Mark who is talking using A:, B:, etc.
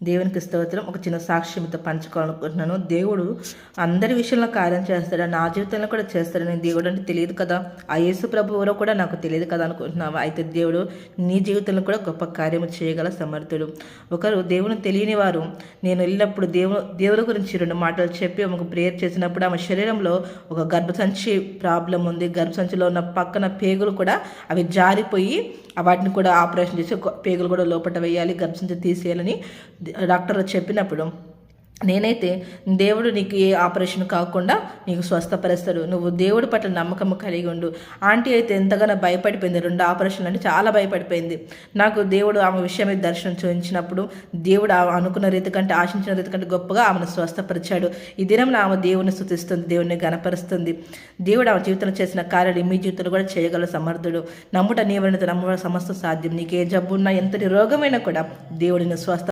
A: దేవునికి స్తోత్రం. ఒక చిన్న సాక్ష్యంతో పంచుకోవాలనుకుంటున్నాను. దేవుడు అందరి విషయంలో కార్యం చేస్తాడు, నా జీవితంలో కూడా చేస్తాడని. దేవుడు అంటే తెలియదు కదా, ఆ యేసు ప్రభు ఎవరో కూడా నాకు తెలియదు కదా అనుకుంటున్నావు. అయితే దేవుడు నీ జీవితంలో కూడా గొప్ప కార్యము చేయగల సమర్థుడు. ఒకరు దేవుని తెలియని వారు నేను వెళ్ళినప్పుడు దేవుడి గురించి 2 మాటలు చెప్పి ఆమెకు ప్రేయర్ చేసినప్పుడు ఆమె శరీరంలో ఒక గర్భసంచి ప్రాబ్లం ఉంది. గర్భసంచిలో ఉన్న పక్కన పేగులు కూడా అవి జారిపోయి వాటిని కూడా ఆపరేషన్ చేసి పేగులు కూడా లోపల వేయాలి, గర్భసంచి తీసేయాలని డాక్టర్ చెప్పినప్పుడు నేనైతే దేవుడు నీకు ఏ ఆపరేషన్ కాకుండా నీకు స్వస్థపరుస్తాడు, నువ్వు దేవుడి పట్ల నమ్మకం కలిగి ఉండు. ఆంటీ అయితే ఎంతగానో భయపడిపోయింది. 2 ఆపరేషన్లు అంటే చాలా భయపడిపోయింది. నాకు దేవుడు ఆమె విషయమే దర్శనం చూపించినప్పుడు దేవుడు అనుకున్న రీతి కంటే, ఆశించిన రీతి కంటే గొప్పగా ఆమెను స్వస్థపరిచాడు. ఈ దినం ఆమె దేవుని స్తుతిస్తుంది, దేవుడిని గణపరుస్తుంది. దేవుడు ఆమె జీవితంలో చేసిన కార్యాలు మీ జీవితంలో కూడా చేయగల సమర్థుడు. నమ్ముట నీవైనది, నమ్ముట సమస్త సాధ్యం. నీకు ఏ జబ్బు ఉన్నా, ఎంతటి రోగమైనా కూడా దేవుడిని స్వస్థ